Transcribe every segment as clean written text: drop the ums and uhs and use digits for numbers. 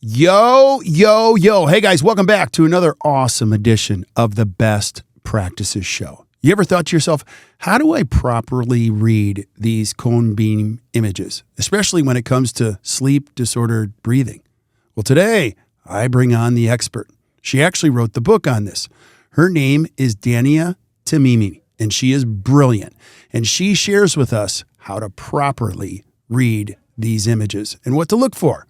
Yo, yo, yo. Hey guys, welcome back to another awesome edition of the Best Practices Show. You ever thought to yourself, how do I properly read these cone beam images, especially when it comes to sleep disordered breathing? Well, today I bring on the expert. She actually wrote the book on this. Her name is Dania Tamimi, and she is brilliant. And she shares with us how to properly read these images and what to look for.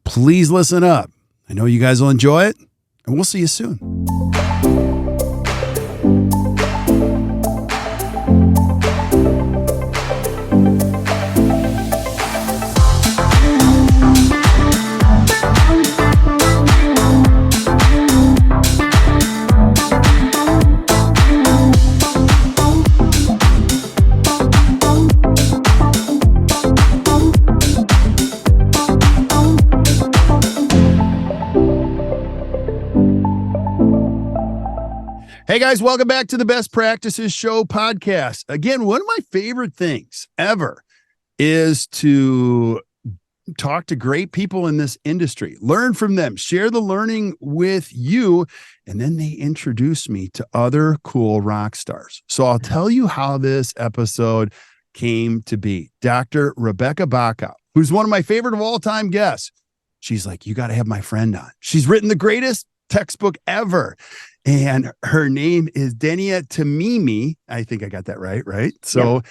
Please listen up. I know you guys will enjoy it, and we'll see you soon. Hey guys, welcome back to the Best Practices Show podcast. Again, one of my favorite things ever is to talk to great people in this industry, learn from them, share the learning with you, and then they introduce me to other cool rock stars. So I'll tell you how this episode came to be. Dr. Rebecca Baca, who's one of my favorite of all time guests. She's like, you got to have my friend on. She's written the greatest textbook ever. And her name is Dania Tamimi. I think I got that right? So,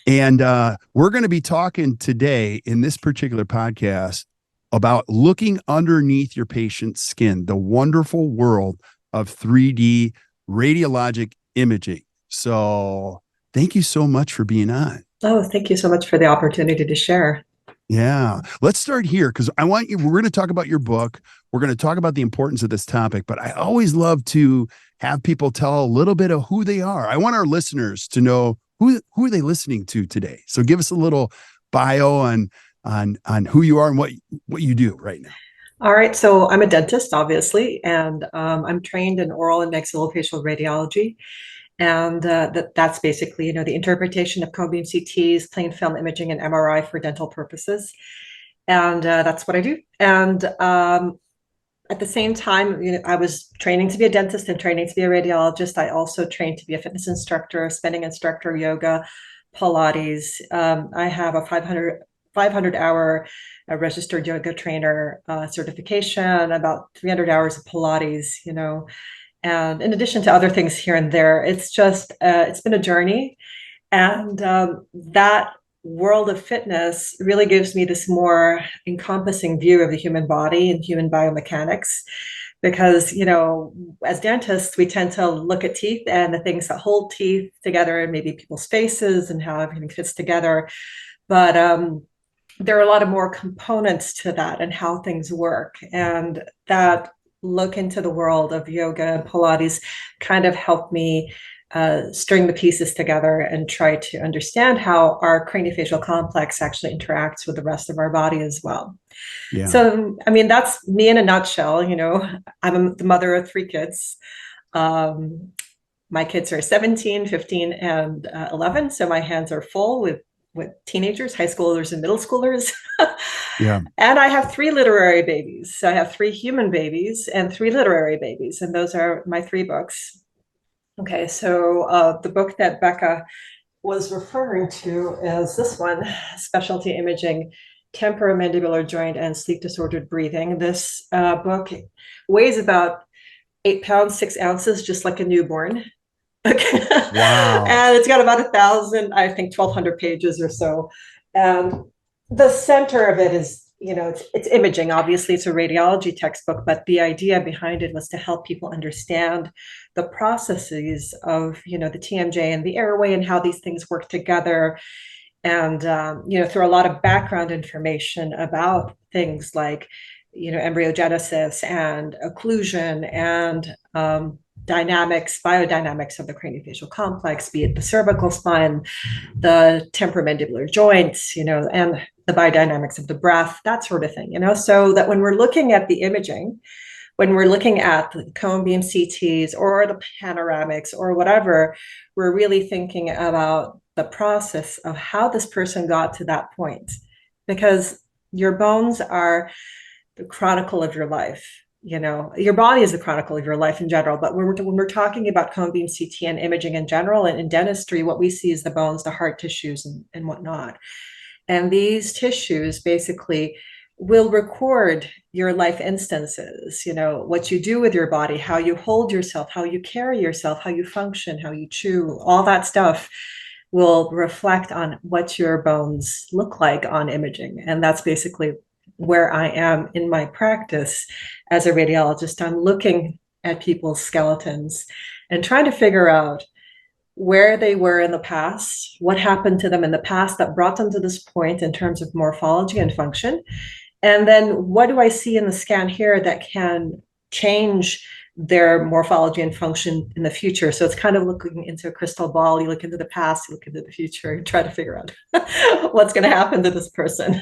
yeah. And we're going to be talking today in this particular podcast about looking underneath your patient's skin, the wonderful world of 3D radiologic imaging. So thank you so much for being on. Oh, thank you so much for the opportunity to share. Yeah. Let's start here because we're going to talk about your book. We're going to talk about the importance of this topic, but I always love to have people tell a little bit of who they are. I want our listeners to know who are they listening to today. So give us a little bio on who you are and what you do right now. All right. So I'm a dentist, obviously, and I'm trained in oral and maxillofacial radiology. And that's basically, the interpretation of cone beam CTs, plain film imaging, and MRI for dental purposes. And that's what I do. And at the same time, I was training to be a dentist and training to be a radiologist. I also trained to be a fitness instructor, spinning instructor, yoga, Pilates. I have a 500-hour registered yoga trainer certification, about 300 hours of Pilates, and in addition to other things here and there. It's just, it's been a journey. And that world of fitness really gives me this more encompassing view of the human body and human biomechanics. Because, as dentists, we tend to look at teeth and the things that hold teeth together and maybe people's faces and how everything fits together. But there are a lot of more components to that and how things work. And that look into the world of yoga and Pilates kind of helped me string the pieces together and try to understand how our craniofacial complex actually interacts with the rest of our body as well. Yeah. So, that's me in a nutshell. I'm the mother of 3 kids. My kids are 17, 15, and 11. So my hands are full with teenagers, high schoolers, and middle schoolers. Yeah. And I have 3 literary babies. So I have 3 human babies and 3 literary babies. And those are my 3 books. Okay, so the book that Becca was referring to is this one, Specialty Imaging, Temporomandibular Joint and Sleep Disordered Breathing. This book weighs about 8 pounds, 6 ounces, just like a newborn. Okay. Wow. And it's got about 1,200 pages or so. And the center of it is, it's imaging. Obviously, it's a radiology textbook, but the idea behind it was to help people understand the processes of, the TMJ and the airway and how these things work together. And, through a lot of background information about things like, embryogenesis and occlusion and biodynamics of the craniofacial complex, be it the cervical spine, the temporomandibular joints, and the biodynamics of the breath, that sort of thing, so that when we're looking at the imaging, when we're looking at the cone beam CTs or the panoramics or whatever, we're really thinking about the process of how this person got to that point, because your bones are the chronicle of your life. You know, your body is the chronicle of your life in general, but when we're talking about cone beam CT and imaging in general, and in dentistry, what we see is the bones, the hard tissues, and whatnot. And these tissues basically will record your life instances, you know, what you do with your body, how you hold yourself, how you carry yourself, how you function, how you chew, all that stuff will reflect on what your bones look like on imaging. And that's basically where I am in my practice as a radiologist. I'm looking at people's skeletons and trying to figure out where they were in the past, what happened to them in the past that brought them to this point in terms of morphology and function. And then what do I see in the scan here that can change their morphology and function in the future? So it's kind of looking into a crystal ball. You look into the past, you look into the future, and try to figure out what's going to happen to this person.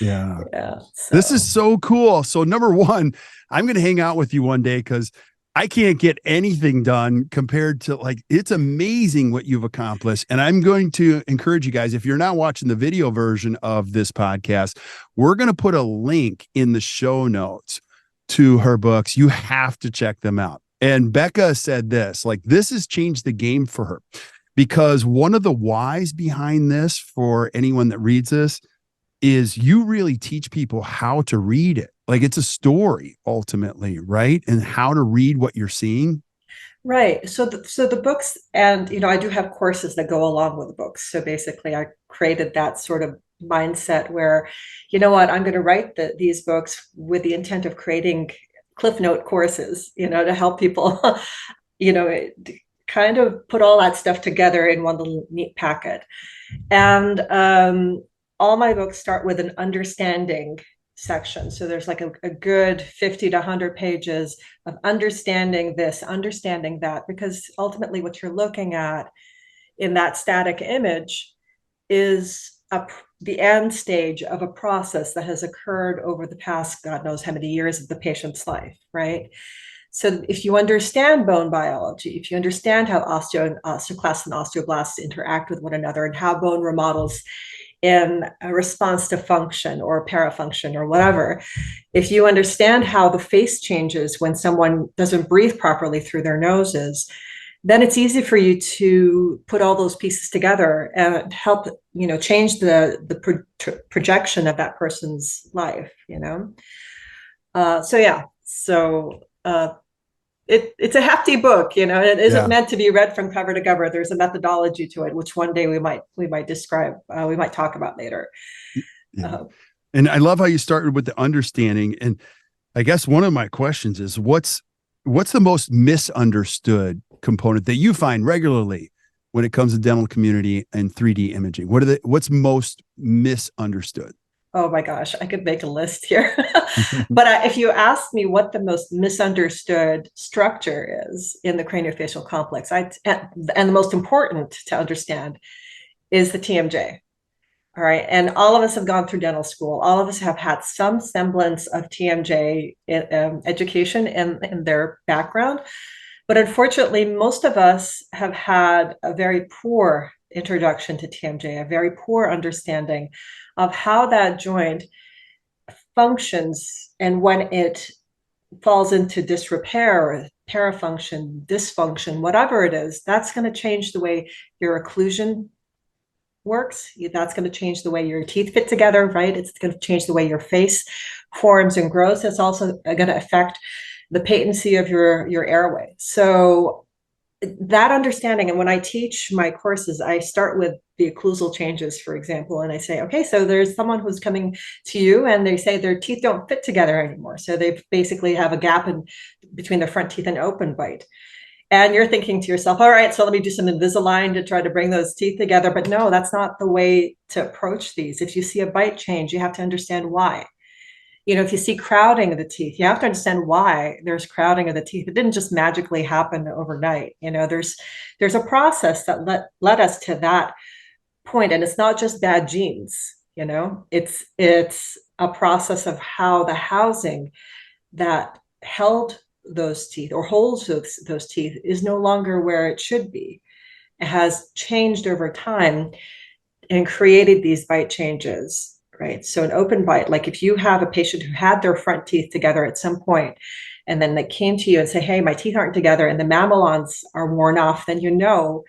Yeah. Yeah. This is so cool. So number one, I'm going to hang out with you one day because I can't get anything done compared to, like, it's amazing what you've accomplished. And I'm going to encourage you guys, if you're not watching the video version of this podcast, we're going to put a link in the show notes to her books. You have to check them out. And Becca said this, like, this has changed the game for her, because one of the whys behind this for anyone that reads this is you really teach people how to read it. Like, it's a story ultimately, right? And how to read what you're seeing. Right. So the books, and, you know, I do have courses that go along with the books. So basically I created that sort of mindset where, you know what, I'm going to write these books with the intent of creating Cliff Note courses, you know, to help people, you know, kind of put all that stuff together in one little neat packet. And all my books start with an understanding section. So there's like a good 50 to 100 pages of understanding this, understanding that, because ultimately what you're looking at in that static image is the end stage of a process that has occurred over the past, God knows how many years of the patient's life, right? So if you understand bone biology, if you understand how osteoclasts and osteoblasts interact with one another, and how bone remodels in a response to function or parafunction or whatever, if you understand how the face changes when someone doesn't breathe properly through their noses, then it's easy for you to put all those pieces together and help, you know, change the projection of that person's life, you know. It's a hefty book, you know. It isn't meant to be read from cover to cover. There's a methodology to it, which one day we might describe, we might talk about later. Yeah. And I love how you started with the understanding. And I guess one of my questions is, what's the most misunderstood component that you find regularly when it comes to dental community and 3D imaging? What's most misunderstood? Oh my gosh, I could make a list here. But if you ask me what the most misunderstood structure is in the craniofacial complex, and the most important to understand, is the TMJ. All right. And all of us have gone through dental school. All of us have had some semblance of TMJ education in their background. But unfortunately, most of us have had a very poor introduction to TMJ, a very poor understanding of how that joint functions, and when it falls into disrepair or parafunction, dysfunction, whatever it is, that's going to change the way your occlusion works. That's going to change the way your teeth fit together, right? It's going to change the way your face forms and grows. It's also going to affect the patency of your airway. So that understanding, and when I teach my courses, I start with the occlusal changes, for example, and I say, okay, so there's someone who's coming to you and they say their teeth don't fit together anymore. So they basically have a gap between their front teeth and open bite. And you're thinking to yourself, all right, so let me do some Invisalign to try to bring those teeth together. But no, that's not the way to approach these. If you see a bite change, you have to understand why. You know, if you see crowding of the teeth, you have to understand why there's crowding of the teeth. It didn't just magically happen overnight. You know, there's a process that led us to that point. And it's not just bad genes, you know, it's a process of how the housing that held those teeth or holds those teeth is no longer where it should be. It has changed over time and created these bite changes, right? So an open bite, like if you have a patient who had their front teeth together at some point, and then they came to you and say, hey, my teeth aren't together and the mamelons are worn off, then you know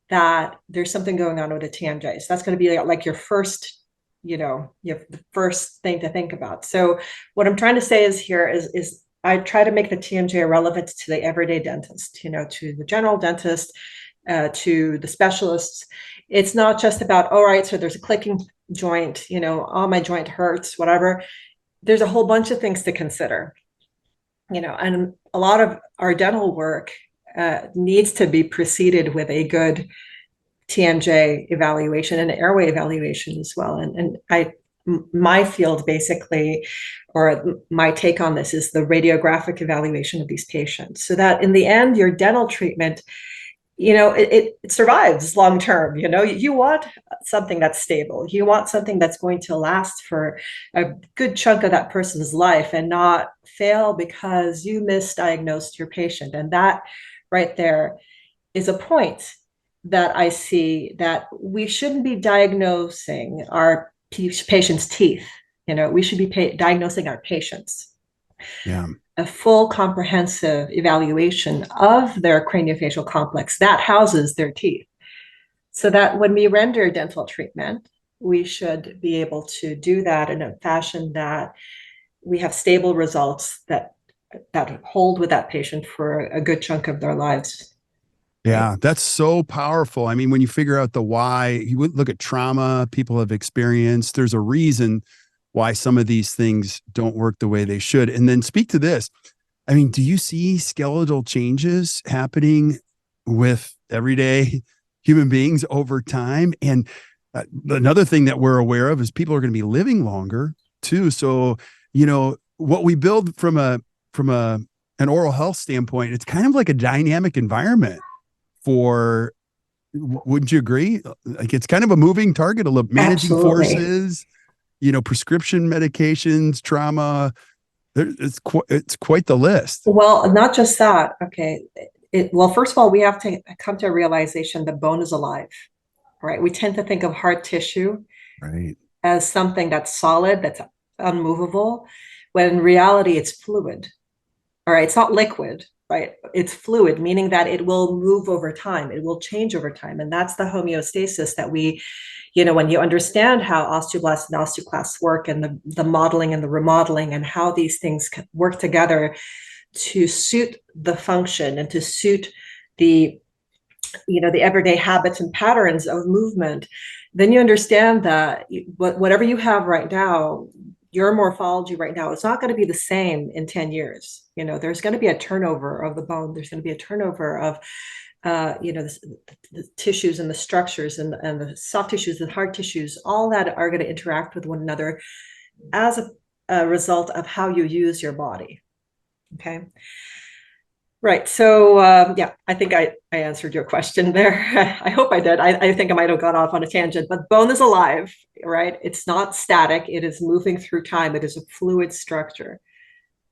that there's something going on with the TMJ. So that's going to be like your first, you have the first thing to think about. So what I'm trying to say is I try to make the TMJ relevant to the everyday dentist, to the general dentist, to the specialists. It's not just about, all right, so there's a clicking joint, oh, my joint hurts, whatever. There's a whole bunch of things to consider, and a lot of our dental work needs to be preceded with a good TMJ evaluation and airway evaluation as well. And my field basically, or my take on this, is the radiographic evaluation of these patients, so that in the end, your dental treatment, it survives long term. You want something that's stable. You want something that's going to last for a good chunk of that person's life and not fail because you misdiagnosed your patient. And that right there is a point that I see, that we shouldn't be diagnosing our patients' teeth. We should be diagnosing our patients. Yeah. A full comprehensive evaluation of their craniofacial complex that houses their teeth, so that when we render dental treatment, we should be able to do that in a fashion that we have stable results that hold with that patient for a good chunk of their lives. Yeah, that's so powerful. I mean, when you figure out the why, you would look at trauma people have experienced, there's a reason why some of these things don't work the way they should. And then speak to this. I mean, do you see skeletal changes happening with everyday human beings over time? And another thing that we're aware of is people are going to be living longer too. So, what we build from an oral health standpoint, it's kind of like a dynamic environment for, wouldn't you agree? Like, it's kind of a moving target, managing Absolutely. forces, prescription medications, trauma. It's quite the list. Well, not just that. Okay. Well, first of all, we have to come to a realization that bone is alive, right? We tend to think of hard tissue Right. as something that's solid, that's unmovable, when in reality it's fluid. All right. It's not liquid, right? It's fluid, meaning that it will move over time. It will change over time. And that's the homeostasis that we, when you understand how osteoblasts and osteoclasts work, and the modeling and the remodeling, and how these things work together to suit the function and to suit the the everyday habits and patterns of movement, then you understand that whatever you have right now, your morphology right now, it's not going to be the same in 10 years. There's going to be a turnover of the bone. There's going to be a turnover of the tissues and the structures and the soft tissues and hard tissues, all that are going to interact with one another as a result of how you use your body. Okay. Right. So, yeah, I think I answered your question there. I hope I did. I think I might have gone off on a tangent, but bone is alive, right? It's not static. It is moving through time. It is a fluid structure.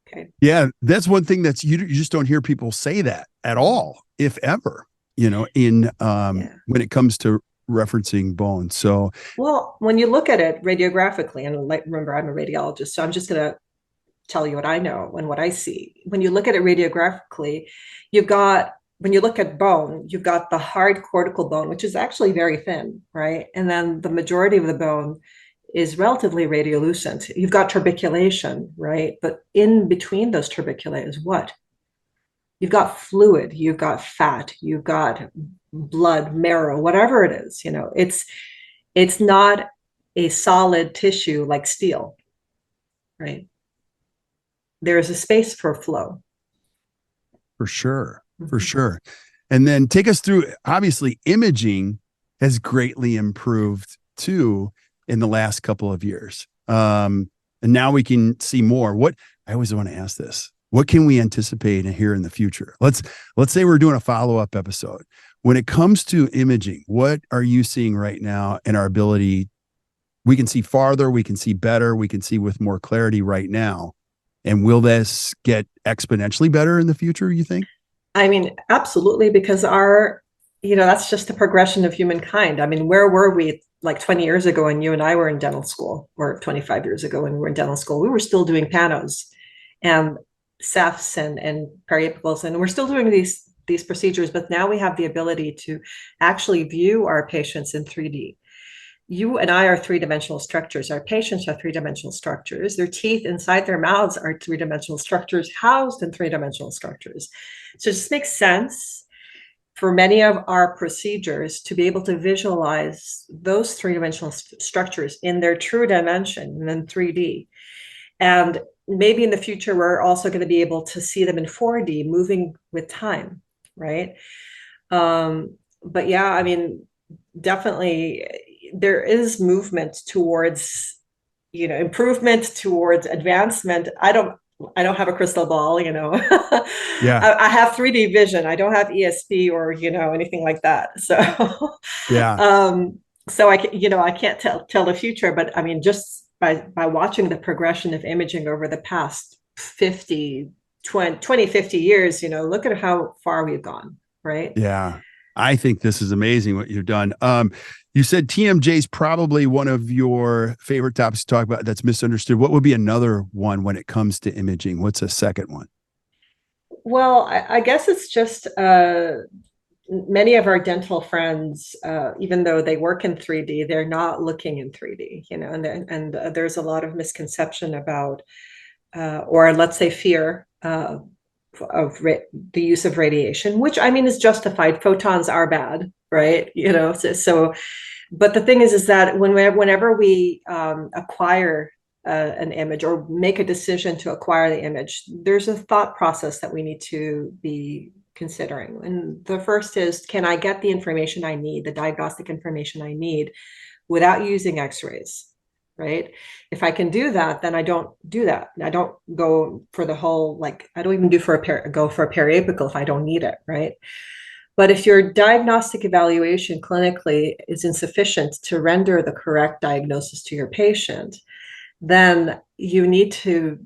Okay. Yeah, that's one thing that's you just don't hear people say that at all, if ever, in when it comes to referencing bone. So, well, when you look at it radiographically, and remember, I'm a radiologist, so I'm just going to tell you what I know and what I see. When you look at it radiographically, when you look at bone, you've got the hard cortical bone, which is actually very thin, right? And then the majority of the bone is relatively radiolucent. You've got turbiculation, right? But in between those turbiculae is what? You've got fluid, you've got fat, you've got blood, marrow, whatever it is, it's not a solid tissue like steel, right? There is a space for flow. for sure, for sure. And then take us through, obviously, imaging has greatly improved too in the last couple of years. And now we can see more. I always want to ask this. What can we anticipate here in the future? Let's say we're doing a follow-up episode. When it comes to imaging, what are you seeing right now in our ability? We can see farther, we can see better, we can see with more clarity right now. And will this get exponentially better in the future, you think? I mean, absolutely, because that's just the progression of humankind. I mean, where were we like 20 years ago when you and I were in dental school, or 25 years ago when we were in dental school, we were still doing panos and cephs and periapicals, and we're still doing these procedures, but now we have the ability to actually view our patients in 3D. You and I are three-dimensional structures. Our patients are three-dimensional structures. Their teeth inside their mouths are three-dimensional structures housed in three-dimensional structures. So it just makes sense for many of our procedures to be able to visualize those three-dimensional structures in their true dimension and in 3D. And maybe in the future, we're also going to be able to see them in 4D moving with time, right? But yeah, I mean, definitely there is movement towards, improvement, towards advancement. I don't have a crystal ball, Yeah. I have 3D vision. I don't have ESP or, anything like that. So, Yeah. so I can't tell the future, but I mean, just by watching the progression of imaging over the past 50 years, look at how far we've gone, right? Yeah. I think this is amazing what you've done. You said TMJ is probably one of your favorite topics to talk about that's misunderstood. What would be another one when it comes to imaging? What's a second one? Well, I guess it's just many of our dental friends, even though they work in 3D, they're not looking in 3D, and there's a lot of misconception about, or let's say fear, of the use of radiation, which I mean is justified. Photons are bad, right? So but the thing is that whenever we acquire an image or make a decision to acquire the image, there's a thought process that we need to be considering. And the first is, can I get the information I need, the diagnostic information I need, without using x-rays? Right? If I can do that, then I don't do that. I don't go for the whole, like, I don't even go for a periapical if I don't need it, right? But if your diagnostic evaluation clinically is insufficient to render the correct diagnosis to your patient, then you need to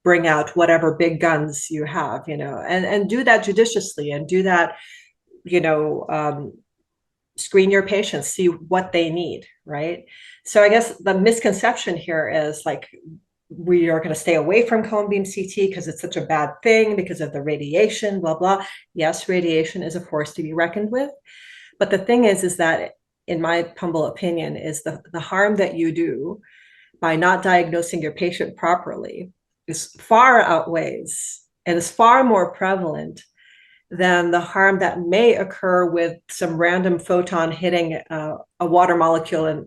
bring out whatever big guns you have, and do that judiciously, and do that, screen your patients, see what they need, right? So I guess the misconception here is like, we are going to stay away from cone beam CT because it's such a bad thing because of the radiation, blah, blah. Yes, radiation is a force to be reckoned with. But the thing is that, in my humble opinion, is the harm that you do by not diagnosing your patient properly is far outweighs and is far more prevalent than the harm that may occur with some random photon hitting a water molecule and,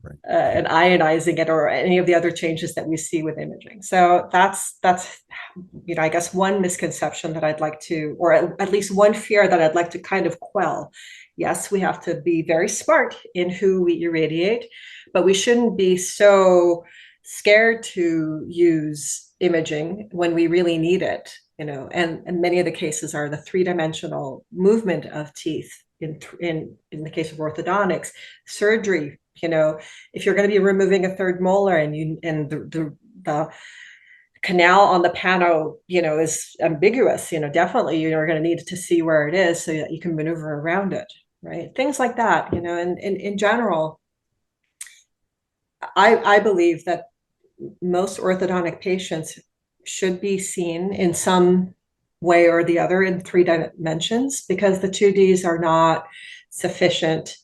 Right. And ionizing it, or any of the other changes that we see with imaging. So that's I guess one misconception that I'd like to, or at least one fear that I'd like to kind of quell. Yes, we have to be very smart in who we irradiate, but we shouldn't be so scared to use imaging when we really need it. And many of the cases are the three-dimensional movement of teeth in the case of orthodontics, surgery. If you're going to be removing a third molar and the canal on the pano, is ambiguous, definitely you're going to need to see where it is so that you can maneuver around it, right? Things like that, and in general, I believe that most orthodontic patients should be seen in some way or the other in 3 dimensions, because the 2Ds are not sufficient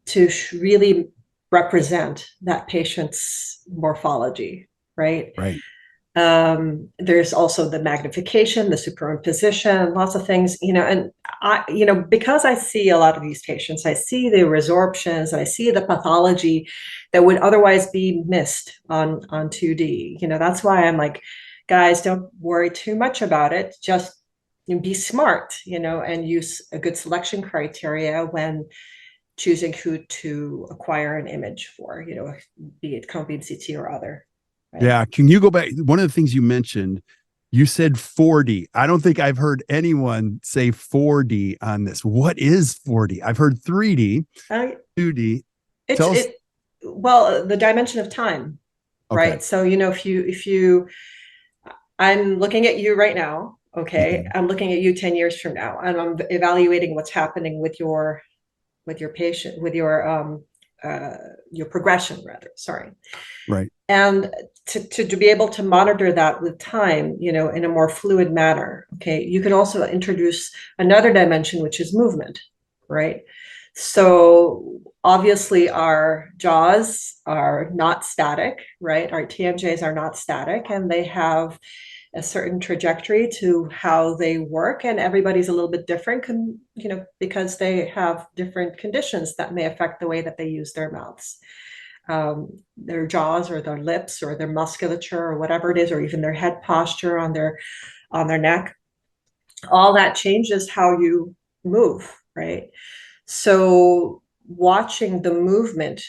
to really represent that patient's morphology, right? Right. There's also the magnification, the superimposition, lots of things, and I, because I see a lot of these patients, I see the resorptions and I see the pathology that would otherwise be missed on 2D. That's why I'm like, guys, don't worry too much about it. Just be smart, and use a good selection criteria when choosing who to acquire an image for, be it cone beam CT or other. Right? Yeah. Can you go back? One of the things you mentioned, you said 4D. I don't think I've heard anyone say 4D on this. What is 4D? I've heard 3D, 2D. Well, the dimension of time, right? Okay. So, if you, I'm looking at you right now. Okay. I'm looking at you 10 years from now, and I'm evaluating what's happening with your with your patient, with your progression rather, sorry. Right. And to be able to monitor that with time, in a more fluid manner. Okay. You can also introduce another dimension, which is movement, right? So obviously our jaws are not static, right? Our TMJs are not static, and they have a certain trajectory to how they work, and everybody's a little bit different, because they have different conditions that may affect the way that they use their mouths, their jaws or their lips or their musculature or whatever it is, or even their head posture on their neck. All that changes how you move, right? So watching the movement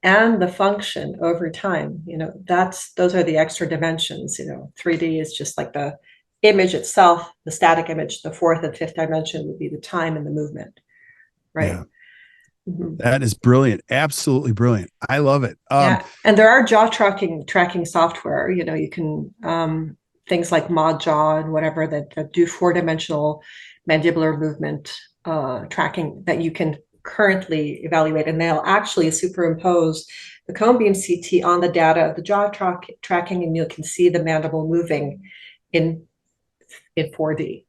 and the function over time, those are the extra dimensions. 3D is just like the image itself, the static image. The fourth and fifth dimension would be the time and the movement, right? Yeah. That is brilliant. Absolutely brilliant. I love it. Yeah. And there are jaw tracking software, you can, things like ModJaw and whatever that do 4-dimensional mandibular movement tracking that you can currently evaluate, and they'll actually superimpose the cone beam CT on the data of the jaw tracking, and you can see the mandible moving in 4D.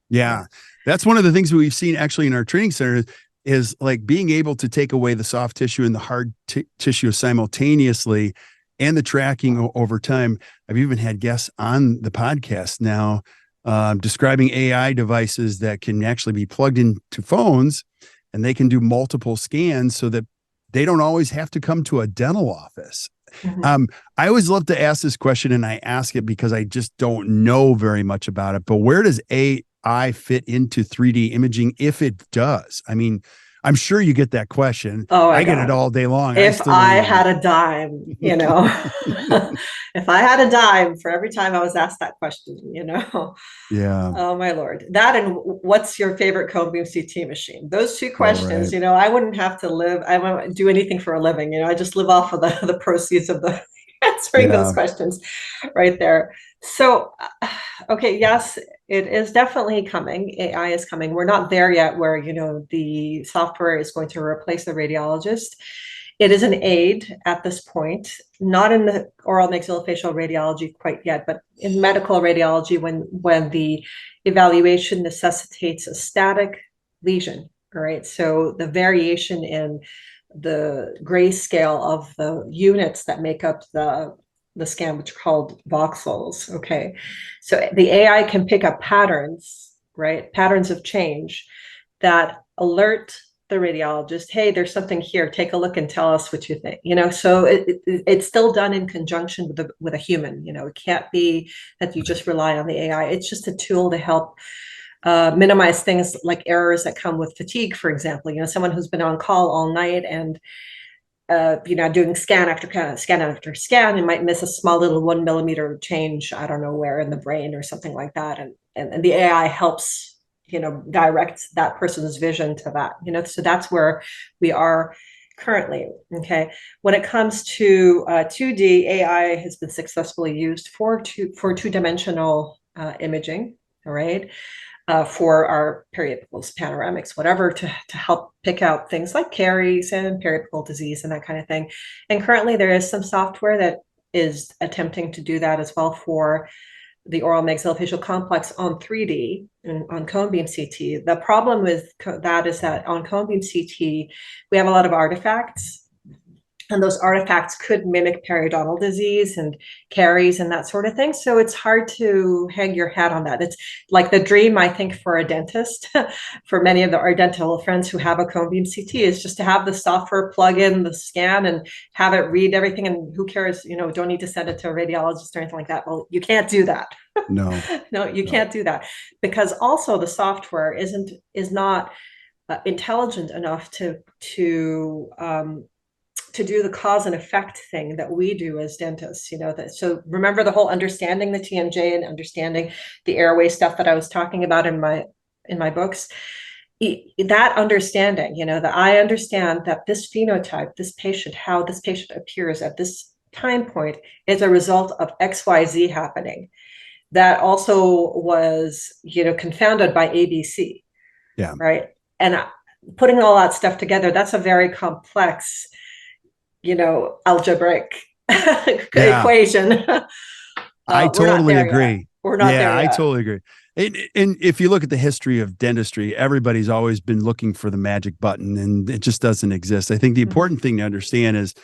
Yeah. That's one of the things we've seen actually in our training center is like being able to take away the soft tissue and the hard tissue simultaneously, and the tracking over time. I've even had guests on the podcast now describing AI devices that can actually be plugged into phones, and they can do multiple scans so that they don't always have to come to a dental office. Mm-hmm. I always love to ask this question, and I ask it because I just don't know very much about it, but where does AI fit into 3D imaging, if it does? I mean, I'm sure you get that question. Oh, I get it all day long. If I had a dime, if I had a dime for every time I was asked that question, Yeah. Oh my Lord. That and what's your favorite cone beam CT machine? Those two questions, right. I wouldn't have to live, I wouldn't do anything for a living. I just live off of the proceeds of the answering those questions right there. So, okay, yes, it is definitely coming. AI is coming. We're not there yet where, the software is going to replace the radiologist. It is an aid at this point, not in the oral maxillofacial radiology quite yet, but in medical radiology, when the evaluation necessitates a static lesion, all right? So the variation in the grayscale of the units that make up the scan, which are called voxels, okay? So the AI can pick up patterns, right? Patterns of change that alert the radiologist, hey, there's something here, take a look and tell us what you think. So it's still done in conjunction with a human. It can't be that you just rely on the AI. It's just a tool to help minimize things like errors that come with fatigue, for example. Someone who's been on call all night and doing scan after scan, and might miss a small little 1 millimeter change, I don't know where in the brain or something like that, and the AI helps direct that person's vision to that. So that's where we are currently. Okay, when it comes to 2D, AI has been successfully used for two-dimensional imaging, all right, for our periapicals, panoramics, whatever, to help pick out things like caries and periapical disease and that kind of thing. And currently there is some software that is attempting to do that as well for the oral maxillofacial complex on 3D and on cone beam CT. The problem with that is that on cone beam CT, we have a lot of artifacts, and those artifacts could mimic periodontal disease and caries and that sort of thing. So it's hard to hang your hat on that. It's like the dream, I think, for a dentist, for many of our dental friends who have a cone beam CT, is just to have the software plug in the scan and have it read everything. And who cares, don't need to send it to a radiologist or anything like that. Well, you can't do that. No, no, you can't do that, because also the software is not intelligent enough to do the cause and effect thing that we do as dentists. So remember the whole understanding the TMJ and understanding the airway stuff that I was talking about in my books. That understanding, that I understand that this phenotype, this patient, how this patient appears at this time point is a result of XYZ happening. That also was, confounded by ABC. Yeah. Right. And putting all that stuff together, that's a very complex, algebraic Yeah, equation. I We're not totally there yet. agree. We're not Yeah, there I yet. totally agree. And if you look at the history of dentistry, everybody's always been looking for the magic button, and it just doesn't exist. I think the Mhm. important thing to understand is,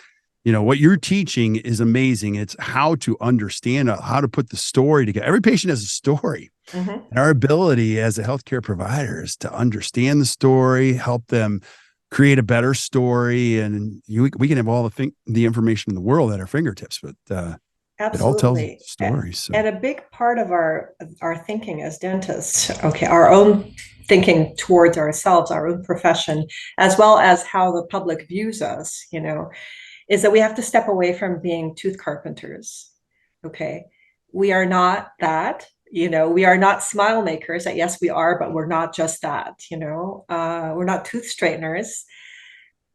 what you're teaching is amazing. It's how to understand, how to put the story together. Every patient has a story. Mhm. And our ability as a healthcare provider is to understand the story, help them create a better story. And we can have all the information in the world at our fingertips, but it all tells Absolutely. stories. So And a big part of our thinking as dentists, okay, our own thinking towards ourselves, our own profession, as well as how the public views us, is that we have to step away from being tooth carpenters. Okay. We are not that, we are not smile makers. Yes, we are, but we're not just that, we're not tooth straighteners.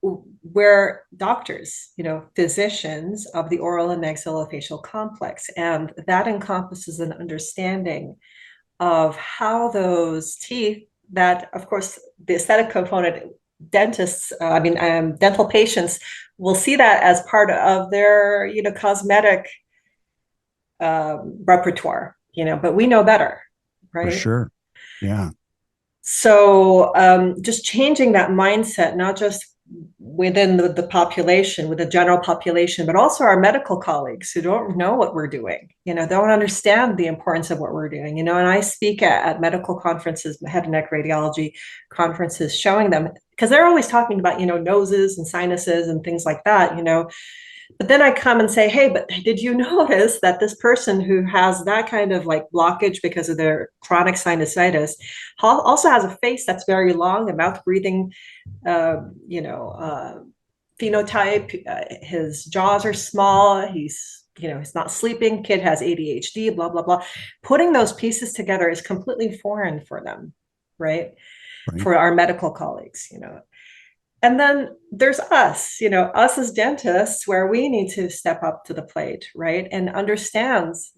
We're doctors, physicians of the oral and maxillofacial complex. And that encompasses an understanding of how those teeth, that, of course, the aesthetic component, dentists, dental patients will see that as part of their, cosmetic repertoire, but we know better, for right? sure. Yeah. So just changing that mindset, not just within the population, with the general population, but also our medical colleagues who don't know what we're doing, don't understand the importance of what we're doing, and I speak at medical conferences, head and neck radiology conferences, showing them, because they're always talking about, noses and sinuses and things like that, but then I come and say, hey, but did you notice that this person who has that kind of like blockage because of their chronic sinusitis also has a face that's very long, a mouth breathing, uh, you know, uh, phenotype. His jaws are small. He's not sleeping. Kid has ADHD, blah, blah, blah. Putting those pieces together is completely foreign for them, right? Right. For our medical colleagues. And then there's us, us as dentists, where we need to step up to the plate, right? And understands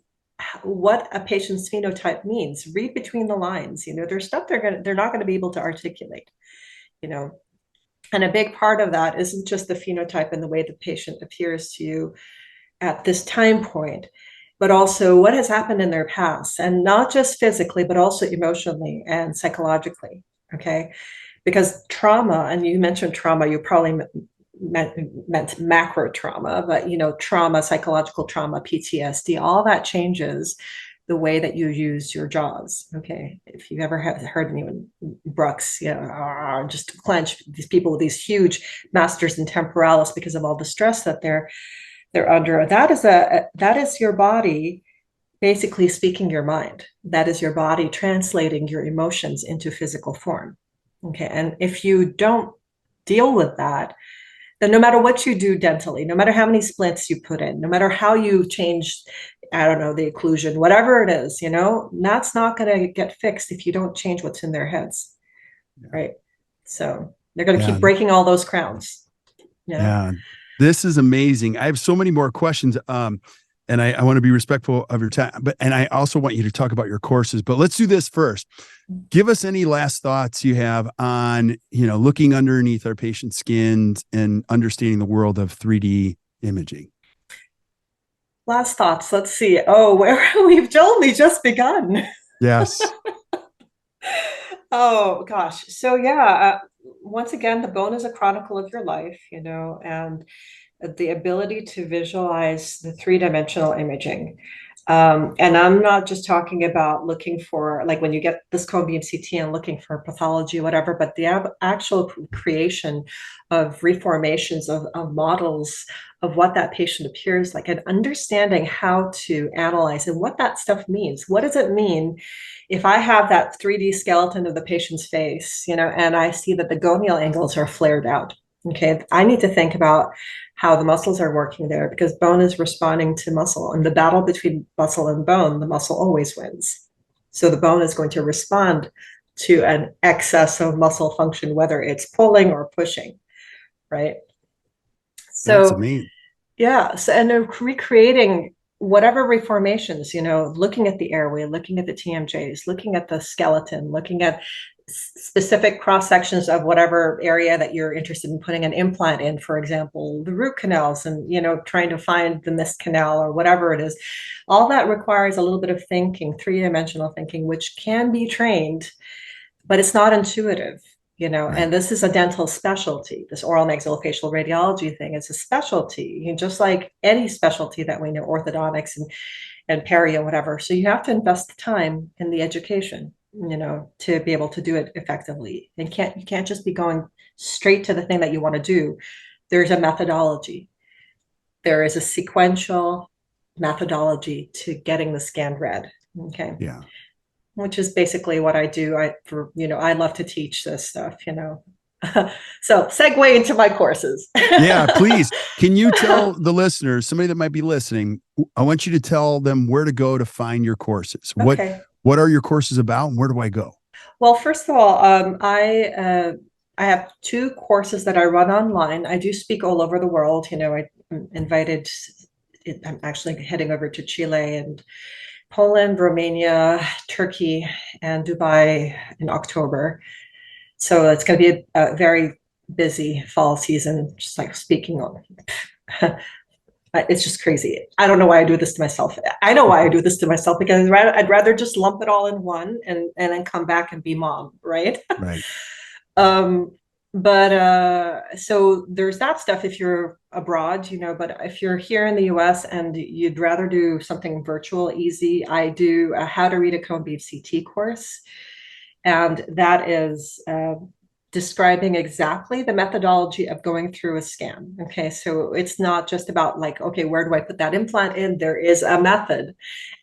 what a patient's phenotype means. Read between the lines. There's stuff they're not going to be able to articulate, you know. And a big part of that isn't just the phenotype and the way the patient appears to you at this time point, but also what has happened in their past, and not just physically, but also emotionally and psychologically. Okay. Because trauma, and you mentioned trauma, you probably meant macro trauma, but trauma, psychological trauma, PTSD, all that changes the way that you use your jaws. Okay. If you've ever heard anyone, Brooks, just clench, these people with these huge masters in temporalis because of all the stress that they're under. That is your body basically speaking your mind. That is your body translating your emotions into physical form. Okay. And if you don't deal with that, then no matter what you do dentally, no matter how many splints you put in, no matter how you change, I don't know, the occlusion, whatever it is, that's not going to get fixed if you don't change what's in their heads. Yeah. Right. So they're going to Yeah. keep breaking all those crowns. Yeah. This is amazing. I have so many more questions. And I want to be respectful of your time, and I also want you to talk about your courses, but let's do this first. Give us any last thoughts you have on, looking underneath our patient's skins and understanding the world of 3D imaging. Last thoughts. Let's see. Oh, we've only just begun. Yes. Oh gosh. So yeah, once again, the bone is a chronicle of your life, and the ability to visualize the three-dimensional imaging. And I'm not just talking about looking for, like when you get this cone beam CT and looking for pathology, whatever, but the actual creation of reformations of models of what that patient appears like, and understanding how to analyze and what that stuff means. What does it mean if I have that 3D skeleton of the patient's face, and I see that the gonial angles are flared out? Okay, I need to think about how the muscles are working there, because bone is responding to muscle. And the battle between muscle and bone, the muscle always wins. So the bone is going to respond to an excess of muscle function, whether it's pulling or pushing, right? That's So amazing. yeah, so, and they're recreating whatever reformations, looking at the airway, looking at the TMJs, looking at the skeleton, looking at specific cross sections of whatever area that you're interested in putting an implant in, for example, the root canals, and trying to find the missed canal or whatever it is. All that requires a little bit of thinking, three-dimensional thinking, which can be trained, but it's not intuitive. Right. And this is a dental specialty. This oral maxillofacial radiology thing is a specialty, just like any specialty that we know, orthodontics and perio, whatever. So you have to invest the time in the education, to be able to do it effectively. And you can't just be going straight to the thing that you want to do. There's a methodology. There is a sequential methodology to getting the scan read. Okay. Yeah. Which is basically what I do. I love to teach this stuff, So segue into my courses. Yeah, please. Can you tell the listeners, somebody that might be listening, I want you to tell them where to go to find your courses. Okay. What are your courses about and where do I go? Well, first of all, I have 2 courses that I run online. I do speak all over the world. I'm invited. I'm actually heading over to Chile and Poland, Romania, Turkey, and Dubai in October. So it's going to be a very busy fall season, just like speaking on. It's just crazy. I don't know why I do this to myself. I know why I do this to myself, because I'd rather just lump it all in one and then come back and be mom, right? Right. So there's that stuff if you're abroad, but if you're here in the US and you'd rather do something virtual, easy, I do a how to read a cone beam CT course. And that is describing exactly the methodology of going through a scan. Okay, so it's not just about like, okay, where do I put that implant in? There is a method,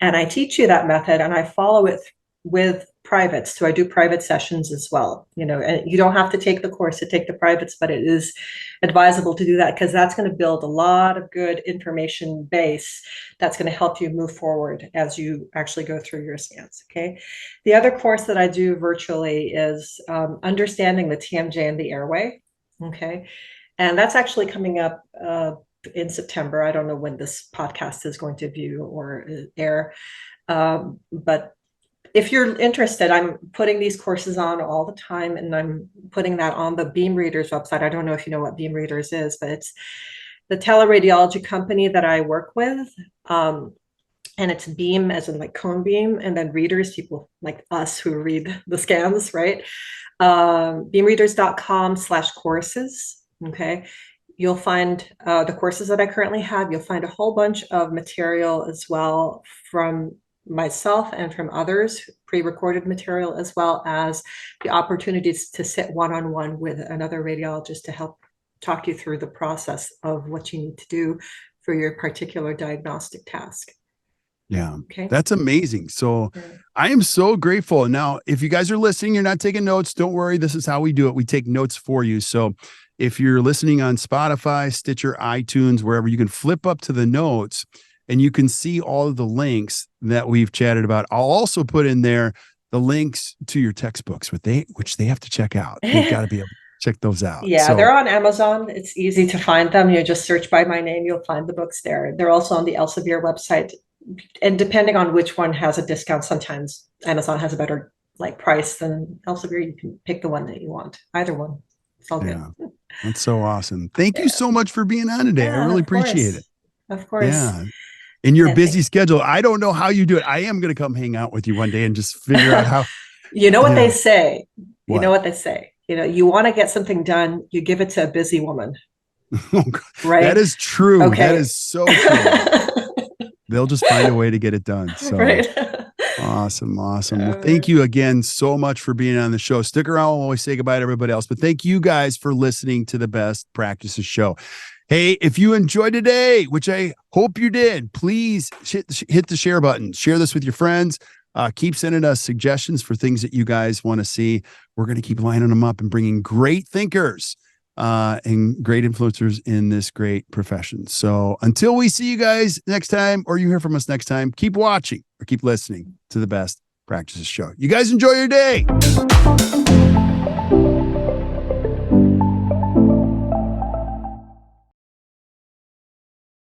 and I teach you that method, and I follow it with privates. So I do private sessions as well, and you don't have to take the course to take the privates, but it is advisable to do that, because that's going to build a lot of good information base that's going to help you move forward as you actually go through your scans. Okay. The other course that I do virtually is understanding the TMJ and the airway. Okay. And that's actually coming up in September. I don't know when this podcast is going to view or air, but if you're interested, I'm putting these courses on all the time, and I'm putting that on the Beam Readers website. I don't know if you know what Beam Readers is, but it's the teleradiology company that I work with. And it's Beam as in like cone beam, and then readers, people like us who read the scans, right? beamreaders.com/courses. Okay. You'll find the courses that I currently have. You'll find a whole bunch of material as well from myself and from others, pre-recorded material, as well as the opportunities to sit one-on-one with another radiologist to help talk you through the process of what you need to do for your particular diagnostic task. Yeah. Okay. That's amazing. So I am so grateful. Now, if you guys are listening, you're not taking notes, don't worry. This is how we do it. We take notes for you. So if you're listening on Spotify, Stitcher, iTunes, wherever, you can flip up to the notes and you can see all of the links that we've chatted about. I'll also put in there the links to your textbooks, which they have to check out. They've got to be able to check those out. Yeah, so they're on Amazon. It's easy to find them. You just search by my name, you'll find the books there. They're also on the Elsevier website. And depending on which one has a discount, sometimes Amazon has a better price than Elsevier. You can pick the one that you want. Either one. It's all good. That's so awesome. Thank you so much for being on today. I really appreciate it. Of course. Yeah. In your busy schedule, I don't know how you do it. I am going to come hang out with you one day and just figure out how. You know what they say. What? You know what they say. You want to get something done, you give it to a busy woman. Right? That is true. Okay. That is so true. They'll just find a way to get it done. So right. Awesome. Well, thank you again so much for being on the show. Stick around while we say goodbye to everybody else. But thank you guys for listening to the Best Practices Show. Hey, if you enjoyed today, which I hope you did, please hit the share button. Share this with your friends. Keep sending us suggestions for things that you guys want to see. We're going to keep lining them up and bringing great thinkers and great influencers in this great profession. So until we see you guys next time, or you hear from us next time, keep watching or keep listening to the Best Practices Show. You guys enjoy your day.